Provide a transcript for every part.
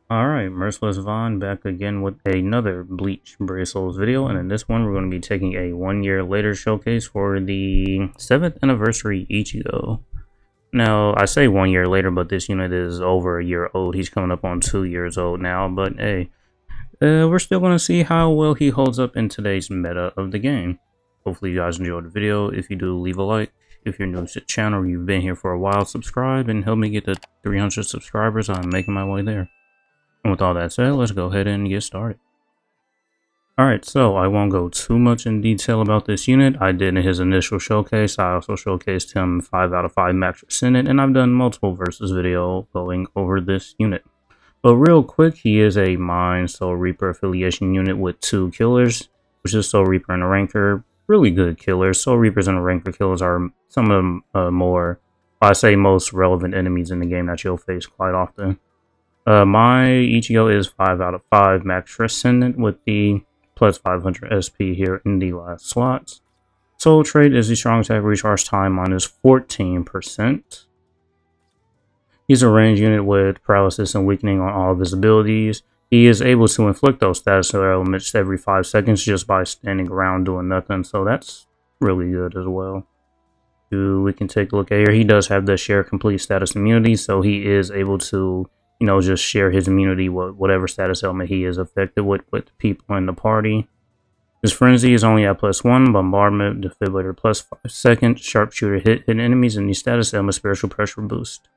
Alright, Merciless Vaughn back again with another Bleach Brave Souls video, and in this one we're going to be taking a 1 year later showcase for the 7th anniversary Ichigo. Now, I say 1 year later, but this unit is over a year old. He's coming up on 2 years old now, but hey, we're still going to see how well he holds up in today's meta of the game. Hopefully you guys enjoyed the video. If you do, leave a like. If you're new to the channel or you've been here for a while, subscribe and help me get to 300 subscribers. I'm making my way there. And with all that said, let's go ahead and get started. Alright, so I won't go too much in detail about this unit. I did in his initial showcase. I also showcased him 5 out of 5 max percentage, and I've done multiple versus video going over this unit. But real quick, he is a Mind Soul Reaper affiliation unit with 2 killers, which is Soul Reaper and a Ranker. Really good killers. Soul Reapers and Ranker killers are some of the most relevant enemies in the game that you'll face quite often. My Ichigo is 5 out of 5 max Transcendent with the plus 500 SP here in the last slots. Soul Trait is the strong attack recharge time minus 14%. He's a ranged unit with paralysis and weakening on all of his abilities. He is able to inflict those status elements every 5 seconds just by standing around doing nothing, so that's really good as well. We can take a look at here. He does have the share complete status immunity, so he is able to just share his immunity with whatever status element he is affected with people in the party. His frenzy is only at +1, bombardment, defibrillator +5 seconds, sharpshooter hit enemies, and the status element spiritual pressure boost.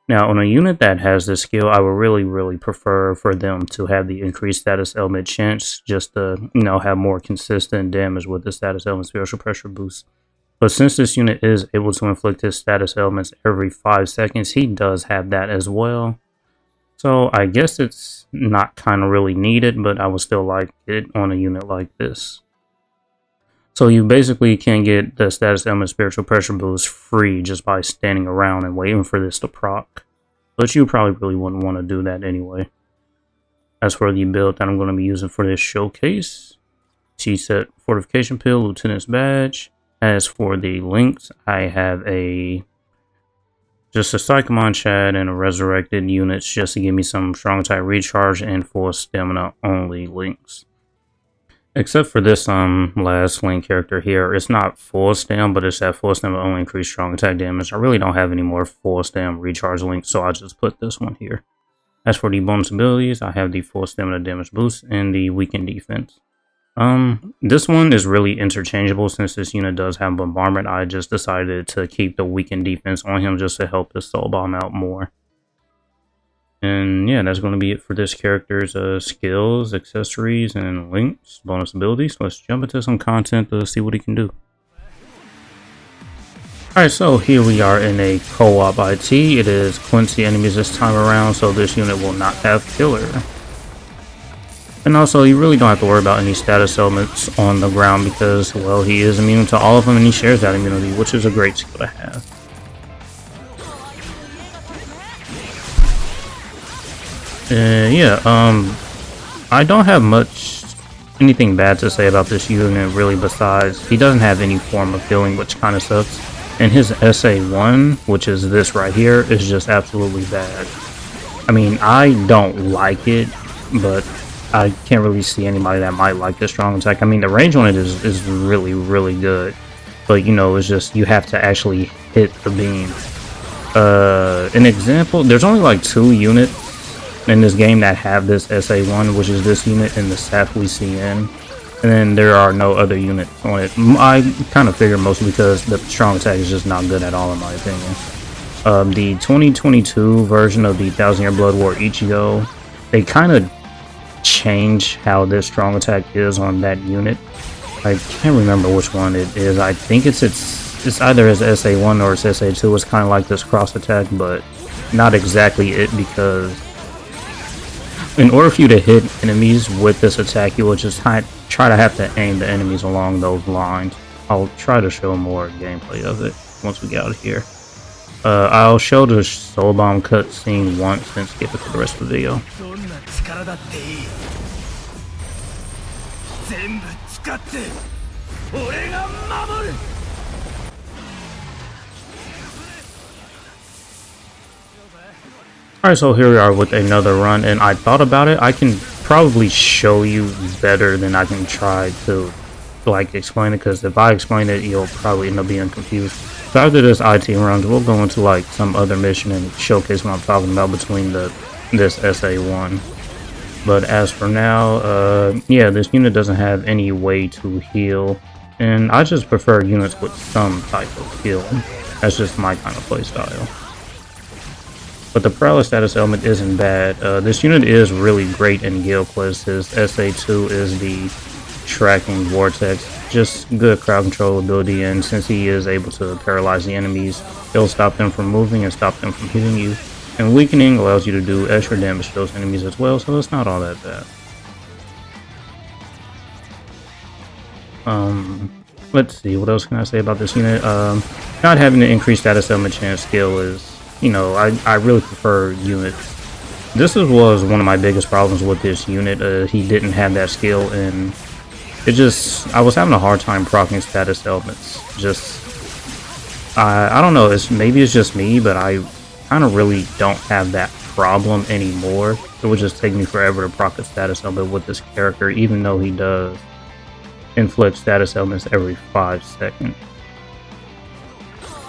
Now, on a unit that has this skill, I would really prefer for them to have the increased status element chance, just to have more consistent damage with the status element spiritual pressure boost. But since this unit is able to inflict his status elements every 5 seconds, he does have that as well. So I guess it's not kind of really needed, but I would still like it on a unit like this. So you basically can get the status element spiritual pressure boost free just by standing around and waiting for this to proc. But you probably really wouldn't want to do that anyway. As for the build that I'm going to be using for this showcase, T-set fortification pill, lieutenant's badge. As for the links, I have just a Psychomon Chad and a resurrected units just to give me some strong attack recharge and full stamina only links. Except for this last link character here, it's not full stam, but it's at full stam only increased strong attack damage. I really don't have any more full stam recharge links, so I just put this one here. As for the bonus abilities, I have the full stamina damage boost and the weakened defense. This one is really interchangeable since this unit does have bombardment. I just decided to keep the weakened defense on him just to help the soul bomb out more. And yeah, that's going to be it for this character's skills, accessories, and links, bonus abilities. Let's jump into some content to see what he can do. Alright, so here we are in a co-op IT. It is Quincy enemies this time around, so this unit will not have killer. And also, you really don't have to worry about any status elements on the ground because, well, he is immune to all of them and he shares that immunity, which is a great skill to have. I don't have anything bad to say about this unit really, besides he doesn't have any form of healing, which kind of sucks. And his SA1, which is this right here, is just absolutely bad. I mean, I don't like it, but I can't really see anybody that might like this strong attack. I mean, the range on it is really good, but it's just you have to actually hit the beam. An example, there's only like 2 units in this game that have this SA1, which is this unit and the staff we see in, and then there are no other units on it. I kind of figure mostly because the strong attack is just not good at all in my opinion. The 2022 version of the 1000 Year Blood War Ichigo, they kind of change how this strong attack is on that unit. I can't remember which one it is. I think it's either his SA1 or its SA2. It's kind of like this cross attack, but not exactly it, because in order for you to hit enemies with this attack, you will just try to have to aim the enemies along those lines. I'll try to show more gameplay of it once we get out of here. I'll show the soul bomb cutscene once and skip it for the rest of the video. Alright, so here we are with another run, and I thought about it. I can probably show you better than I can try to like explain it, because if I explain it, you'll probably end up being confused. So after this IT runs, we'll go into like some other mission and showcase what I'm talking about between this SA1. But as for now, yeah, this unit doesn't have any way to heal, and I just prefer units with some type of healing. That's just my kind of playstyle. But the Prowler status element isn't bad. This unit is really great in Guild Quest. His SA2 is the tracking vortex. Just good crowd control ability, and since he is able to paralyze the enemies, he'll stop them from moving and stop them from hitting you. And weakening allows you to do extra damage to those enemies as well, so it's not all that bad. Let's see, what else can I say about this unit? Not having an increased status element chance skill is, you know, I really prefer units. This was one of my biggest problems with this unit. He didn't have that skill, and I was having a hard time proccing status elements. I don't know, maybe it's just me, but I kind of really don't have that problem anymore. It would just take me forever to proc a status element with this character, even though he does inflict status elements every 5 seconds.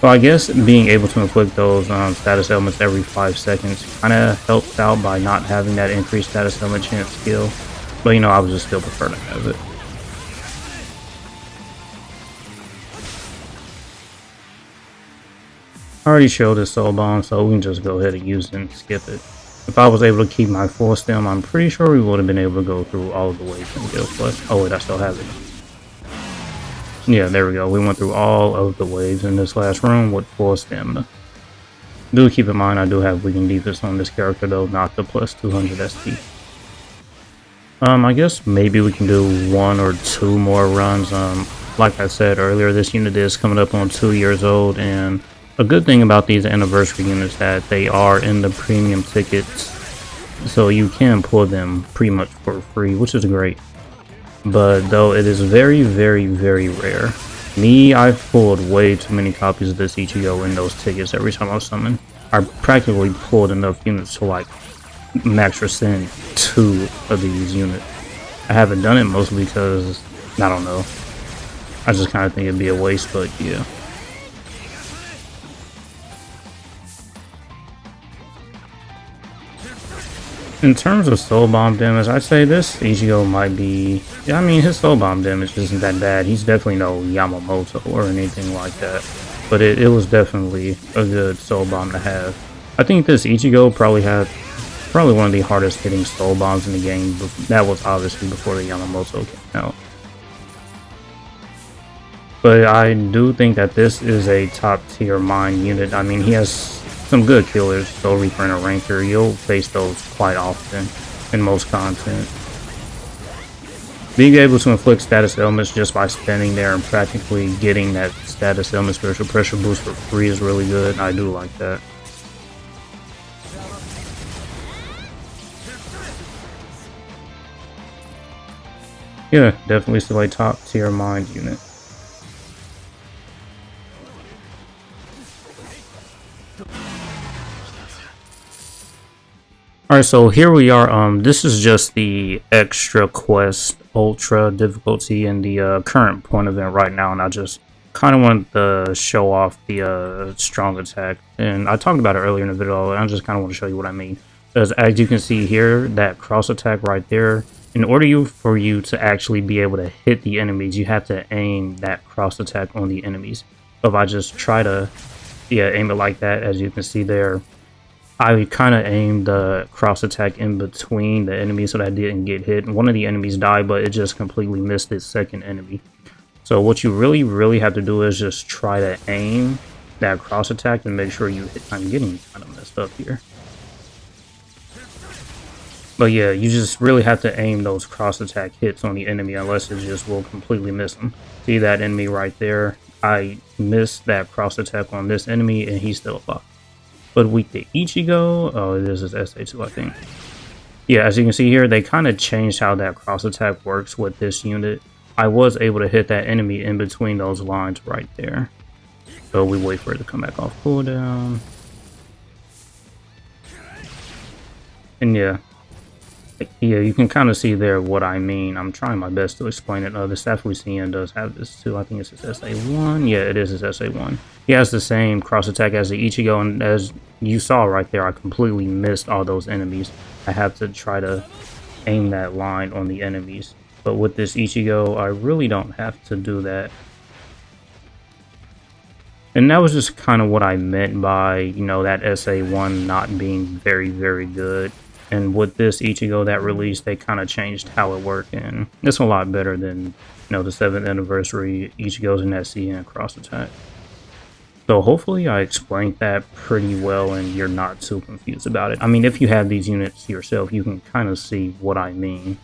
So I guess being able to inflict those status elements every 5 seconds kind of helps out by not having that increased status element chance skill. But you know, I would just still prefer to have it. I already showed his soul bomb, so we can just go ahead and use it and skip it. If I was able to keep my full stem, I'm pretty sure we would have been able to go through all of the waves in Guild Quest. Oh wait, I still have it. Yeah, there we go. We went through all of the waves in this last room with full stamina. Do keep in mind I do have weakened defense on this character though, not the plus 200 SP. I guess maybe we can do 1 or 2 more runs. Like I said earlier, this unit is coming up on 2 years old, and a good thing about these anniversary units is that they are in the premium tickets, so you can pull them pretty much for free, which is great. But though it is very, very, very rare. I've pulled way too many copies of this Ichigo in those tickets every time I summon. I practically pulled enough units to like max rescind 2 of these units. I haven't done it mostly because, I don't know, I just kind of think it'd be a waste, but yeah. In terms of soul bomb damage, I'd say this Ichigo might be, I mean, his soul bomb damage isn't that bad. He's definitely no Yamamoto or anything like that, but it was definitely a good soul bomb to have. I think this Ichigo probably one of the hardest hitting soul bombs in the game, but that was obviously before the Yamamoto came out. But I do think that this is a top tier mine unit. I mean, he has some good killers, Soul Reaper and a Ranker. You'll face those quite often in most content. Being able to inflict status elements just by standing there and practically getting that status element spiritual pressure boost for free is really good. I do like that. Yeah, definitely still a top tier mind unit. Alright, so here we are. This is just the extra quest ultra difficulty in the current point event right now, and I just kind of want to show off the strong attack. And I talked about it earlier in the video, and I just kind of want to show you what I mean. Because as you can see here, that cross attack right there, in order for you to actually be able to hit the enemies, you have to aim that cross attack on the enemies. So if I just try to aim it like that, as you can see there, I kind of aimed the cross attack in between the enemies so that I didn't get hit. And one of the enemies died, but it just completely missed its second enemy. So what you really have to do is just try to aim that cross attack and make sure you hit. I'm getting kind of messed up here. But yeah, you just really have to aim those cross attack hits on the enemy, unless it just will completely miss them. See that enemy right there? I missed that cross attack on this enemy and he's still alive. But with the Ichigo, oh, this is SA2, I think. Yeah, as you can see here, they kind of changed how that cross attack works with this unit. I was able to hit that enemy in between those lines right there. So we wait for it to come back off cooldown. And yeah, you can kind of see there what I mean. I'm trying my best to explain it. The staff we see in does have this too. I think it's his SA1. Yeah, it is his SA1. He has the same cross attack as the Ichigo, and as you saw right there, I completely missed all those enemies. I had to try to aim that line on the enemies. But with this Ichigo, I really don't have to do that. And that was just kind of what I meant by, you know, that SA1 not being very, very good. And with this Ichigo that released, they kind of changed how it worked, and it's a lot better than, you know, the 7th anniversary Ichigos in that CN cross attack. So hopefully I explained that pretty well and you're not too confused about it. I mean, if you have these units yourself, you can kind of see what I mean.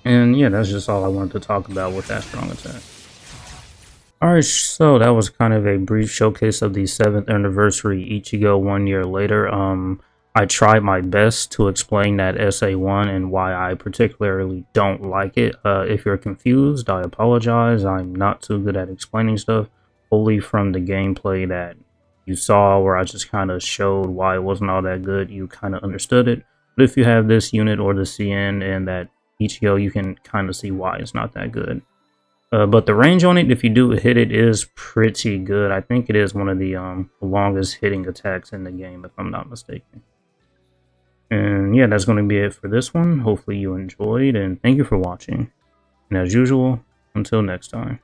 And yeah, that's just all I wanted to talk about with that strong attack. Alright, so that was kind of a brief showcase of the 7th anniversary Ichigo 1 year later. I tried my best to explain that SA1 and why I particularly don't like it. If you're confused, I apologize. I'm not too good at explaining stuff. Only from the gameplay that you saw where I just kind of showed why it wasn't all that good, you kind of understood it. But if you have this unit or the CN and that Ichigo, you can kind of see why it's not that good. But the range on it, if you do hit it, is pretty good. I think it is one of the longest hitting attacks in the game, if I'm not mistaken. And yeah, that's going to be it for this one. Hopefully you enjoyed, and thank you for watching. And as usual, until next time.